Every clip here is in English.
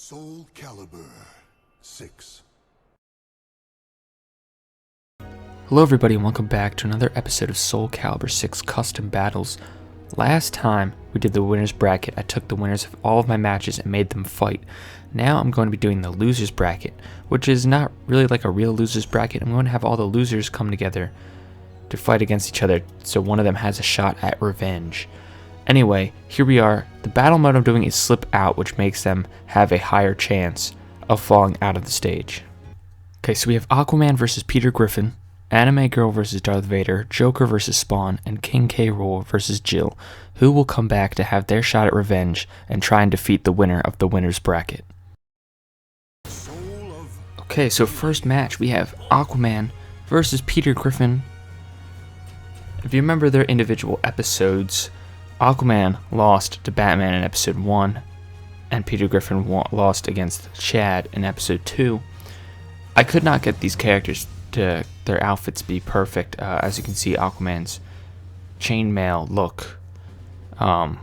SOULCALIBUR VI. Hello everybody and welcome back to another episode of SOULCALIBUR VI Custom Battles. Last time we did the winners bracket, I took the winners of all of my matches and made them fight. Now I'm going to be doing the losers bracket, which is not really like a real losers bracket. I'm going to have all the losers come together to fight against each other so one of them has a shot at revenge. Anyway, here we are. The battle mode I'm doing is slip out, which makes them have a higher chance of falling out of the stage. Okay, so we have Aquaman versus Peter Griffin, Anime Girl versus Darth Vader, Joker versus Spawn, and King K. Rool versus Jill, who will come back to have their shot at revenge and try and defeat the winner of the winner's bracket. Okay, so first match we have Aquaman versus Peter Griffin. If you remember their individual episodes, Aquaman lost to Batman in episode 1, and Peter Griffin lost against Chad in episode 2. I could not get these characters to their outfits be perfect. As you can see, Aquaman's chainmail look, I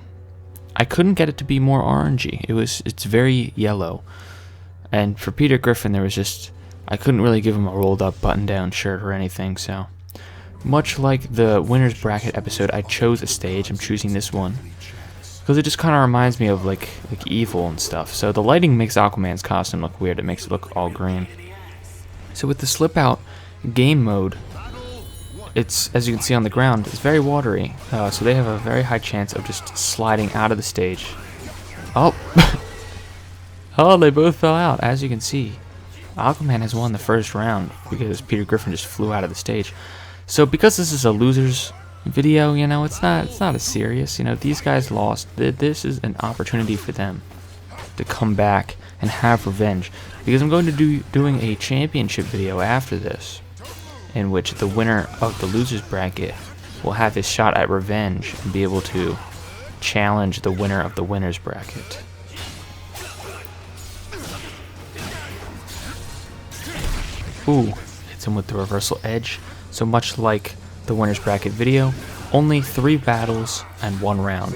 couldn't get it to be more orangey. It's very yellow. And for Peter Griffin, I couldn't really give him a rolled up button down shirt or anything, so much like the winner's bracket episode, I chose a stage. I'm choosing this one because it just kind of reminds me of like evil and stuff. So the lighting makes Aquaman's costume look weird. It makes it look all green. So with the slip out game mode, it's, as you can see on the ground, it's very watery. So they have a very high chance of just sliding out of the stage. Oh, oh, they both fell out. As you can see, Aquaman has won the first round because Peter Griffin just flew out of the stage. So because this is a losers video, you know, it's not as serious. You know, these guys lost. This is an opportunity for them to come back and have revenge, because I'm going to be doing a championship video after this, in which the winner of the losers bracket will have his shot at revenge and be able to challenge the winner of the winners bracket. Ooh, hits him with the reversal edge. So much like the winner's bracket video, only 3 battles and 1 round.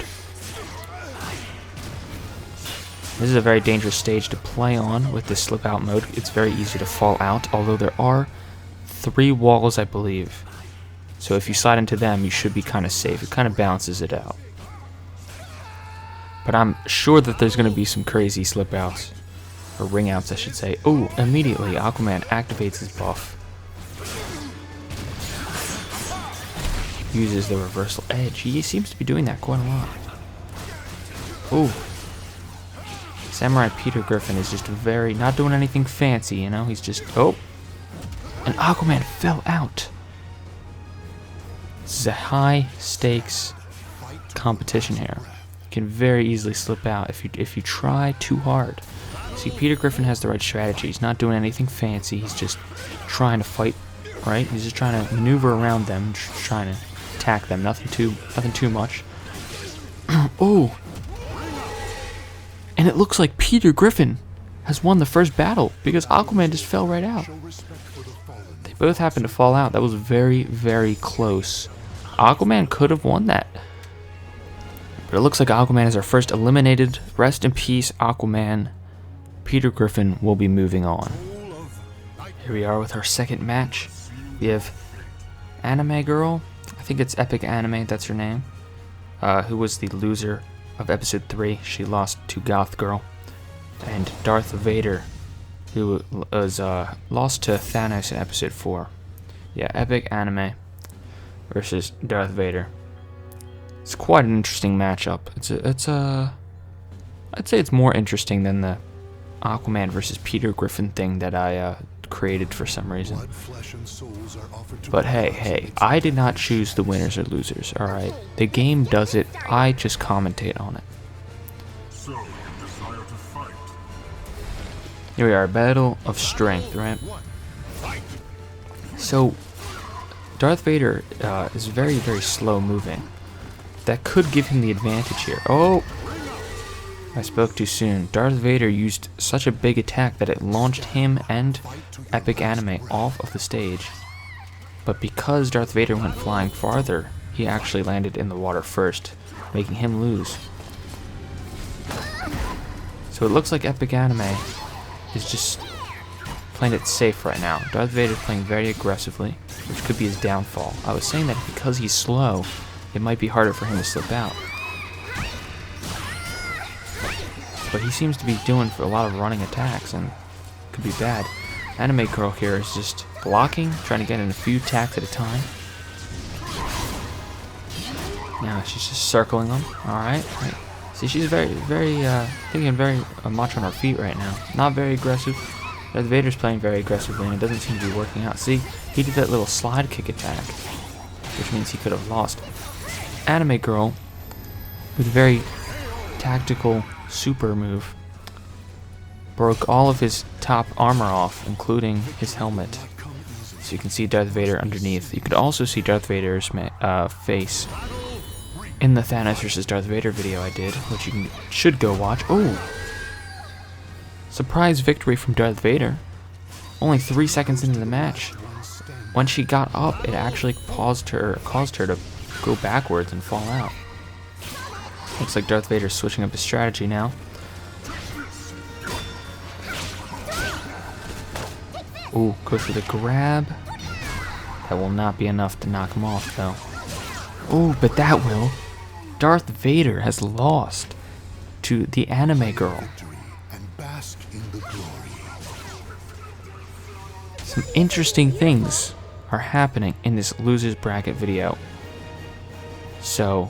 This is a very dangerous stage to play on with this slip out mode. It's very easy to fall out, although there are 3 walls, I believe. So if you slide into them, you should be kind of safe. It kind of balances it out. But I'm sure that there's going to be some crazy slip outs, or ring outs I should say. Oh, immediately Aquaman activates his buff. Uses the reversal edge. He seems to be doing that quite a lot. Ooh. Samurai Peter Griffin is just not doing anything fancy, you know? He's just, oh. And Aquaman fell out. This is a high stakes competition here. You can very easily slip out if you try too hard. See, Peter Griffin has the right strategy. He's not doing anything fancy. He's just trying to fight, right? He's just trying to maneuver around them, trying to attack them. Nothing too much. Oh. And it looks like Peter Griffin has won the first battle because Aquaman just fell right out. They both happened to fall out. That was very, very close. Aquaman could have won that. But it looks like Aquaman is our first eliminated. Rest in peace, Aquaman. Peter Griffin will be moving on. Here we are with our second match. We have Anime Girl. I think it's Epic Anime, that's her name. Who was the loser of episode 3. She lost to Goth Girl. And Darth Vader, who was lost to Thanos in episode 4. Yeah, Epic Anime versus Darth Vader. It's quite an interesting matchup. I'd say it's more interesting than the Aquaman versus Peter Griffin thing that I created for some reason. But hey, I did not choose the winners or losers, alright? The game does it, I just commentate on it. Here we are, Battle of Strength, right? So, Darth Vader is very, very slow moving. That could give him the advantage here. Oh! I spoke too soon. Darth Vader used such a big attack that it launched him and Epic Anime off of the stage. But because Darth Vader went flying farther, he actually landed in the water first, making him lose. So it looks like Epic Anime is just playing it safe right now. Darth Vader is playing very aggressively, which could be his downfall. I was saying that because he's slow, it might be harder for him to slip out. But he seems to be doing for a lot of running attacks, and could be bad. Anime Girl here is just blocking, trying to get in a few attacks at a time. Now she's just circling them. Alright. See, she's thinking very much on her feet right now. Not very aggressive. Darth Vader's playing very aggressively, and it doesn't seem to be working out. See, he did that little slide kick attack, which means he could have lost. Anime Girl, with a very tactical super move, broke all of his top armor off, including his helmet. So you can see Darth Vader underneath. You could also see Darth Vader's face in the Thanos vs. Darth Vader video I did, which you should go watch. Oh! Surprise victory from Darth Vader. Only 3 seconds into the match. When she got up, it actually caused her to go backwards and fall out. Looks like Darth Vader's switching up his strategy now. Ooh, goes for the grab. That will not be enough to knock him off, though. Ooh, but that will. Darth Vader has lost to the Anime Girl. Some interesting things are happening in this losers bracket video. So,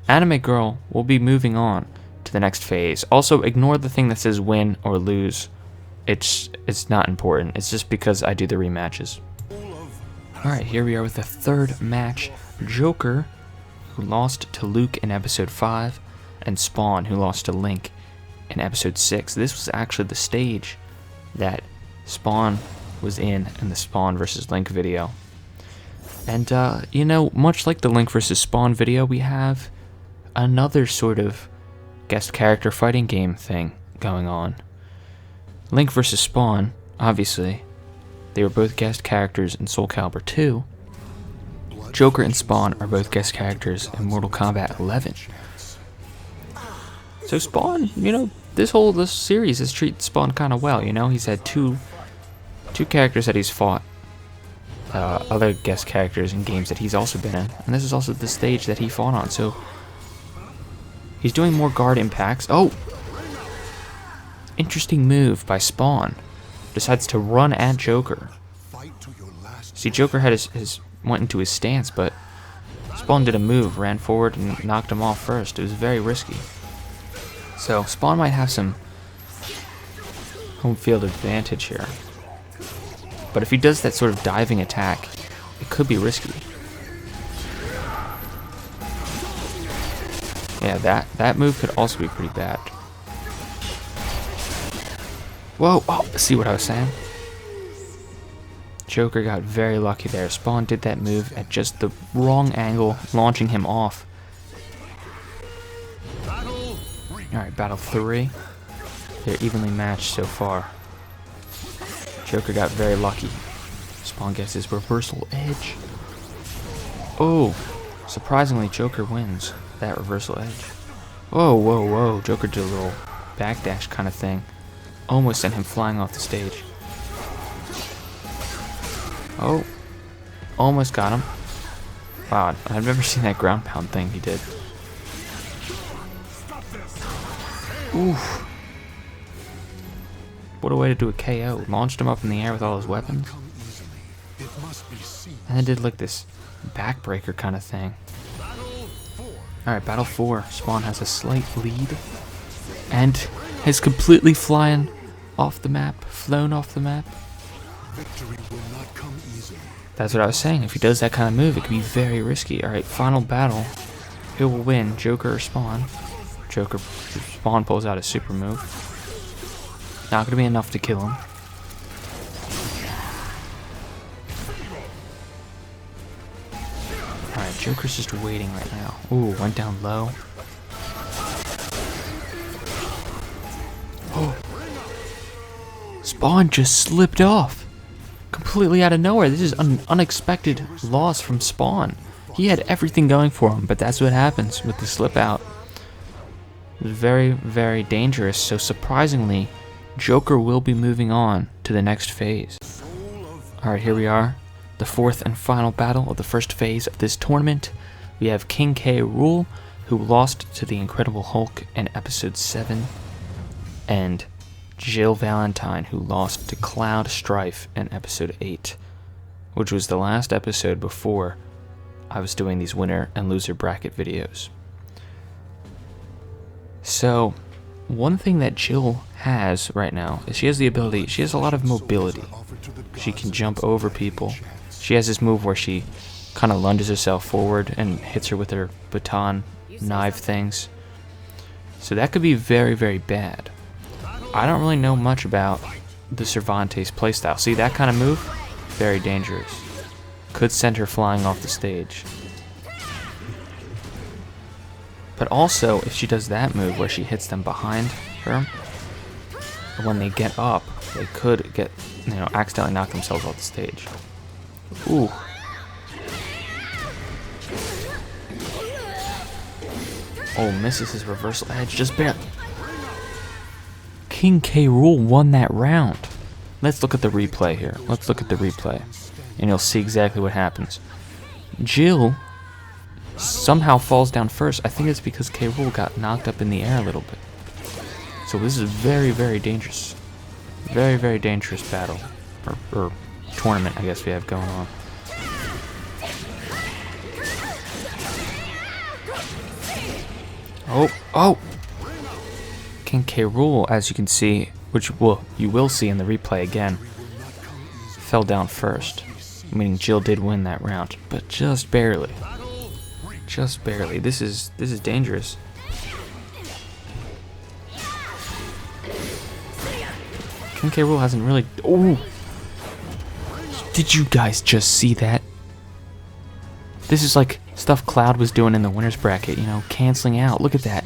Anime Girl will be moving on to the next phase. Also, ignore the thing that says win or lose. It's not important. It's just because I do the rematches. Alright, here we are with the third match. Joker, who lost to Luke in episode 5, and Spawn, who lost to Link in episode 6. This was actually the stage that Spawn was in the Spawn vs. Link video. And, you know, much like the Link vs. Spawn video, we have another sort of guest character fighting game thing going on. Link vs. Spawn, obviously, they were both guest characters in Soul Calibur 2. Joker and Spawn are both guest characters in Mortal Kombat 11. So Spawn, you know, this series has treated Spawn kind of well, you know? He's had two characters that he's fought, other guest characters in games that he's also been in, and this is also the stage that he fought on, so he's doing more guard impacts. Oh! Interesting move by Spawn. Decides to run at Joker. See, Joker had went into his stance, but Spawn did a move, ran forward and knocked him off first. It was very risky. So Spawn might have some home field advantage here. But if he does that sort of diving attack, it could be risky. Yeah, that move could also be pretty bad. Whoa, oh, see what I was saying? Joker got very lucky there. Spawn did that move at just the wrong angle, launching him off. Alright, battle 3. They're evenly matched so far. Joker got very lucky. Spawn gets his reversal edge. Oh, surprisingly, Joker wins that reversal edge. Whoa, whoa, whoa. Joker did a little backdash kind of thing. Almost sent him flying off the stage. Oh, almost got him. Wow, I've never seen that ground pound thing he did. Oof. What a way to do a KO. Launched him up in the air with all his weapons. And then did like this backbreaker kind of thing. Alright, battle 4. Spawn has a slight lead. And has completely flown off the map. That's what I was saying. If he does that kind of move, it could be very risky. Alright, final battle. Who will win, Joker or Spawn? Spawn pulls out a super move. Not going to be enough to kill him. Alright, Joker's just waiting right now. Ooh, went down low. Oh. Spawn just slipped off. Completely out of nowhere. This is an unexpected loss from Spawn. He had everything going for him, but that's what happens with the slip out. It was very, very dangerous. So surprisingly, Joker will be moving on to the next phase. Alright, here we are. The fourth and final battle of the first phase of this tournament. We have King K. Rool, who lost to the Incredible Hulk in episode 7, and Jill Valentine, who lost to Cloud Strife in episode 8, which was the last episode before I was doing these winner and loser bracket videos. So, one thing that Jill has right now is she has a lot of mobility. She can jump over people. She has this move where she kind of lunges herself forward and hits her with her baton knife things. So that could be very, very bad. I don't really know much about the Cervantes playstyle. See that kind of move? Very dangerous. Could send her flying off the stage. But also, if she does that move where she hits them behind her, when they get up, they could get, accidentally knock themselves off the stage. Ooh. Oh, misses his reversal edge, just barely. King K. Rool won that round. Let's look at the replay here. Let's look at the replay, and you'll see exactly what happens. Jill somehow falls down first. I think it's because K. Rool got knocked up in the air a little bit. So this is very, very dangerous. Very, very dangerous battle. Or tournament, I guess we have going on. Oh! King K. Rool, as you can see, which you will see in the replay again, fell down first. Meaning Jill did win that round, but just barely. Just barely. This is dangerous. King K. Rool hasn't really. Oh! Did you guys just see that? This is like stuff Cloud was doing in the winner's bracket, canceling out. Look at that.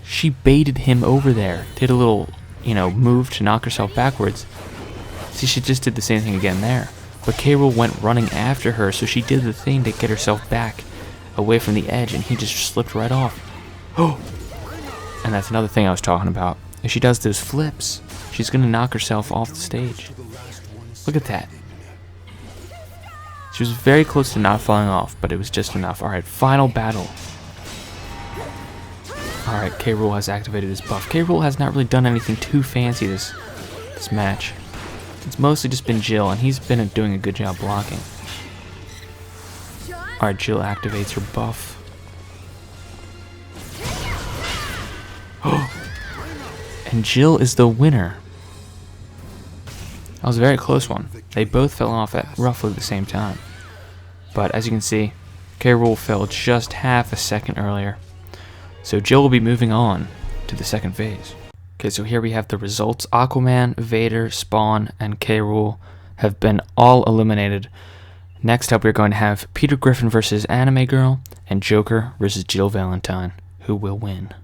She baited him over there. Did a little, move to knock herself backwards. See, she just did the same thing again there. But K. Rool went running after her, so she did the thing to get herself back away from the edge, and he just slipped right off. Oh! And that's another thing I was talking about. If she does those flips, she's going to knock herself off the stage. Look at that. She was very close to not falling off, but it was just enough. Alright, final battle. Alright, K. Rool has activated his buff. K. Rool has not really done anything too fancy this match. It's mostly just been Jill, and he's been doing a good job blocking. Alright, Jill activates her buff. And Jill is the winner. That was a very close one. They both fell off at roughly the same time. But as you can see, K. Rool fell just half a second earlier. So Jill will be moving on to the second phase. Okay, so here we have the results. Aquaman, Vader, Spawn, and K. Rool have been all eliminated. Next up, we're going to have Peter Griffin versus Anime Girl, and Joker versus Jill Valentine. Who will win?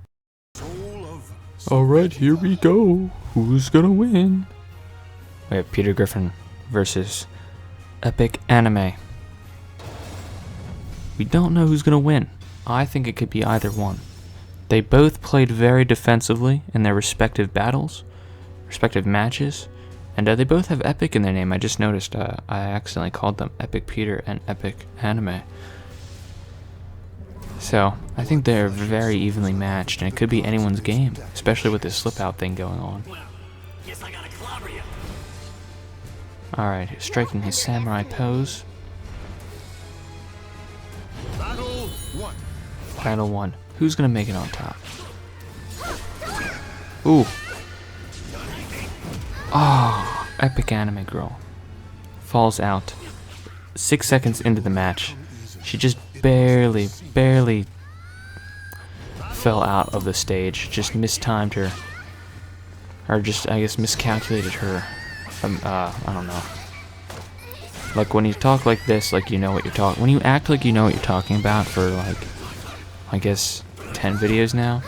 Alright, here we go. Who's gonna win? We have Peter Griffin versus Epic Anime. We don't know who's gonna win. I think it could be either one. They both played very defensively in their respective battles, respective matches, and they both have Epic in their name. I just noticed I accidentally called them Epic Peter and Epic Anime. So, I think they're very evenly matched, and it could be anyone's game, especially with this slip-out thing going on. Alright, striking his samurai pose. Battle 1. Who's gonna make it on top? Ooh. Oh, Epic Anime Girl falls out 6 seconds into the match. She just barely fell out of the stage. Just mistimed her, or just, I guess, miscalculated her. I don't know. Like when you talk like this, like you know what you're talking. When you act like you know what you're talking about for like, I guess, 10 videos now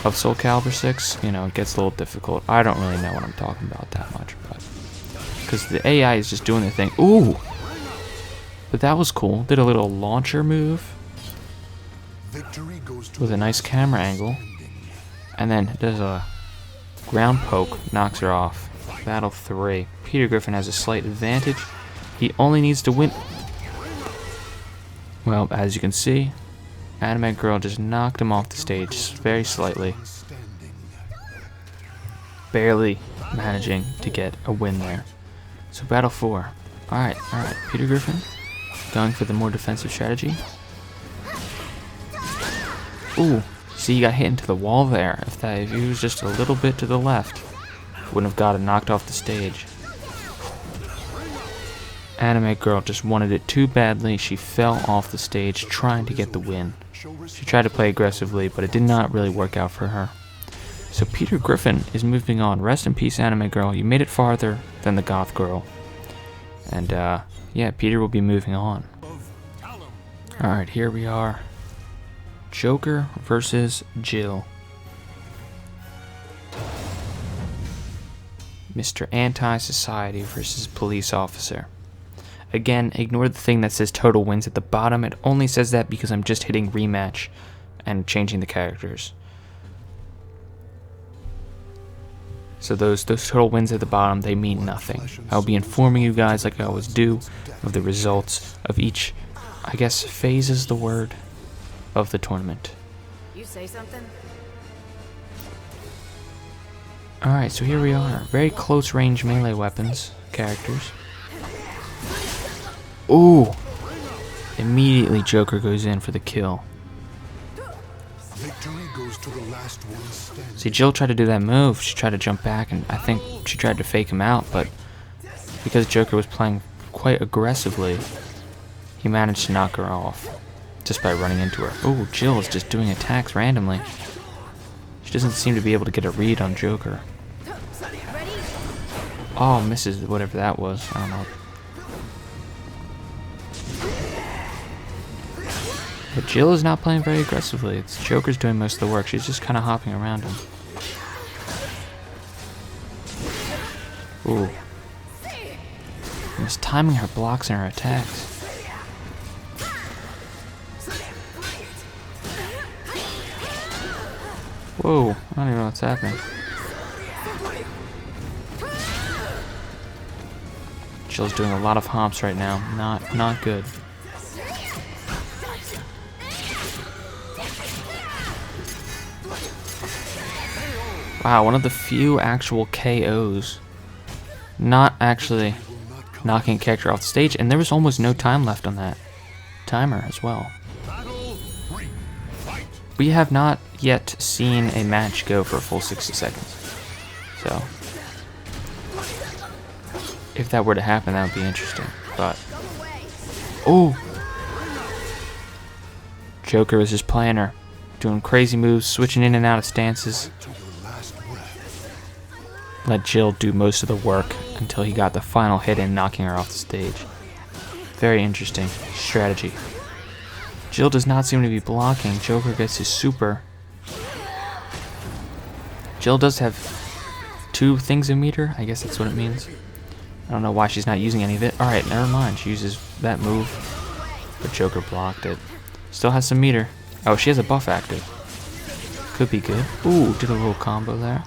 of SOULCALIBUR 6, it gets a little difficult. I don't really know what I'm talking about that much, but because the AI is just doing their thing. Ooh, but that was cool. Did a little launcher move. Victory goes to with a nice camera angle. And then does a ground poke, knocks her off. Battle 3. Peter Griffin has a slight advantage. He only needs to win. Well, as you can see, Anime Girl just knocked him off the stage very slightly. Barely managing to get a win there. So battle 4. Alright. Peter Griffin going for the more defensive strategy. Ooh, see, he got hit into the wall there. If he was just a little bit to the left, wouldn't have gotten knocked off the stage. Anime Girl just wanted it too badly. She fell off the stage trying to get the win. She tried to play aggressively, but it did not really work out for her. So Peter Griffin is moving on. Rest in peace, Anime Girl. You made it farther than the Goth Girl. And, yeah, Peter will be moving on. Alright, here we are. Joker versus Jill. Mr. Anti-Society versus Police Officer. Again, ignore the thing that says total wins at the bottom. It only says that because I'm just hitting rematch and changing the characters. So those total wins at the bottom, they mean nothing. I'll be informing you guys, like I always do, of the results of each, I guess phase is the word, of the tournament. You say something? Alright, so here we are. Very close range melee weapons, characters. Ooh! Immediately Joker goes in for the kill. Victory goes to the last one standing. See, Jill tried to do that move. She tried to jump back, and I think she tried to fake him out, but because Joker was playing quite aggressively, he managed to knock her off just by running into her. Ooh, Jill is just doing attacks randomly. She doesn't seem to be able to get a read on Joker. Oh, misses whatever that was. I don't know. But Jill is not playing very aggressively. It's Joker's doing most of the work. She's just kind of hopping around him. Ooh. Mistiming her blocks and her attacks. Whoa, I don't even know what's happening. Jill's doing a lot of hops right now. Not good. Wow, one of the few actual KOs. Not actually knocking a character off the stage, and there was almost no time left on that timer as well. We have not yet seen a match go for a full 60 seconds. So, if that were to happen, that would be interesting. But, oh! Joker was just playing her, doing crazy moves, switching in and out of stances. Let Jill do most of the work until he got the final hit in, knocking her off the stage. Very interesting strategy. Jill does not seem to be blocking. Joker gets his super. Jill does have 2 things in meter. I guess that's what it means. I don't know why she's not using any of it. Alright, never mind. She uses that move. But Joker blocked it. Still has some meter. Oh, she has a buff active. Could be good. Ooh, did a little combo there.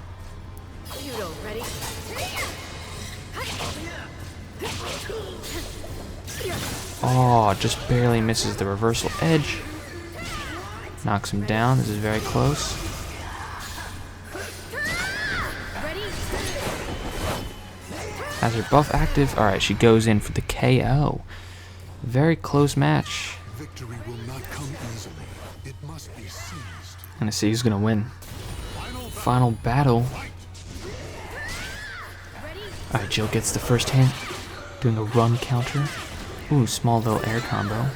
Oh, just barely misses the reversal edge. Knocks him down. This is very close. Has her buff active. Alright, she goes in for the KO. Very close match. Victory will not come easily. It must be seized. I'm gonna see who's gonna win. Final battle. Alright, Jill gets the first hit. Doing a run counter. Ooh, small little air combo.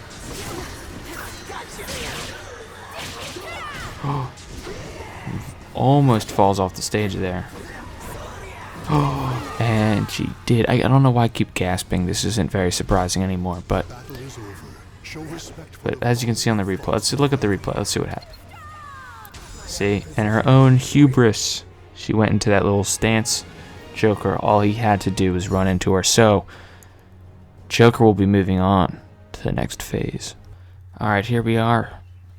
Almost falls off the stage there. And she did. I don't know why I keep gasping. This isn't very surprising anymore, but as you can see on the replay, let's look at the replay. Let's see what happened. See, in her own hubris, she went into that little stance. Joker, all he had to do was run into her. So Joker will be moving on to the next phase. Alright, here we are.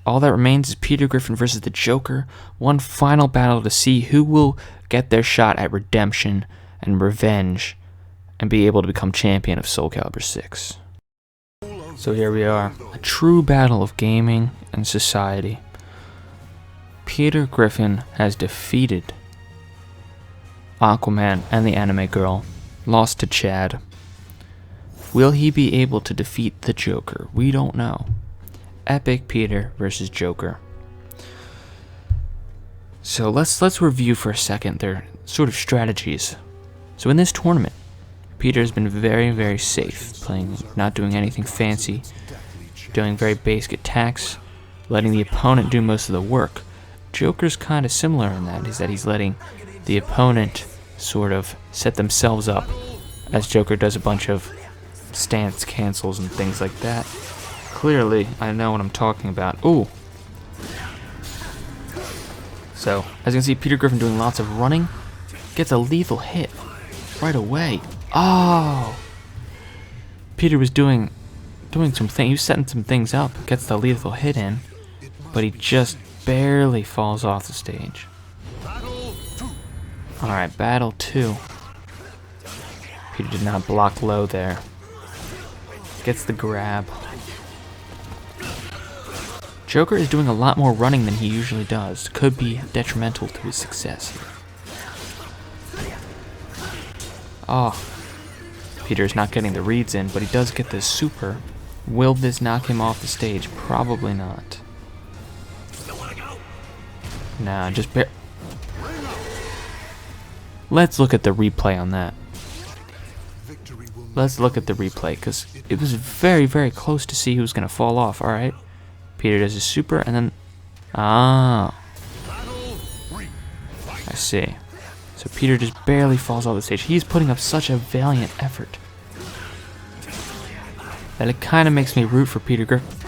all that remains is Peter Griffin versus the Joker. One final battle to see who will get their shot at redemption and revenge and be able to become champion of SOULCALIBUR VI. So here we are, a true battle of gaming and society. Peter Griffin has defeated Aquaman and the anime girl, lost to Chad. Will he be able to defeat the Joker? We don't know. Epic Peter versus Joker. So let's review for a second their sort of strategies. So in this tournament, Peter has been very, very safe, playing, not doing anything fancy, doing very basic attacks, letting the opponent do most of the work. Joker's kind of similar in that, is that he's letting the opponent sort of set themselves up, as Joker does a bunch of stance cancels and things like that. Clearly, I know what I'm talking about. Ooh! So, as you can see, Peter Griffin doing lots of running, gets a lethal hit right away. Oh! Peter was doing some things. He was setting some things up, gets the lethal hit in, but he just barely falls off the stage. Alright, battle 2. Peter did not block low there. Gets the grab. Joker is doing a lot more running than he usually does. Could be detrimental to his success. Oh. Peter's not getting the reads in, but he does get this super. Will this knock him off the stage? Probably not. Nah, just let's look at the replay on that. Let's look at the replay, because it was very, very close to see who's going to fall off, alright? Peter does his super, and then... Ah. I see. So Peter just barely falls off the stage. He's putting up such a valiant effort that it kind of makes me root for Peter Griffin.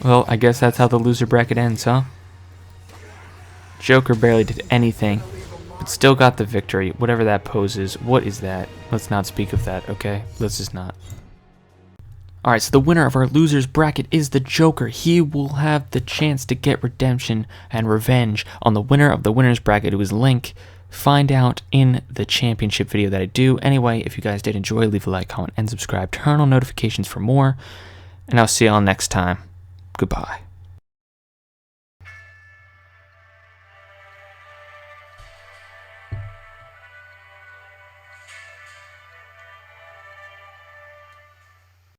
Well, I guess that's how the loser bracket ends, huh? Joker barely did anything, but still got the victory, whatever that pose is. What is that? Let's not speak of that, okay? Let's just not. Alright, so the winner of our losers bracket is the Joker. He will have the chance to get redemption and revenge on the winner of the winners bracket, who is Link. Find out in the championship video that I do. Anyway, if you guys did enjoy, leave a like, comment, and subscribe. Turn on notifications for more, and I'll see y'all next time. Goodbye.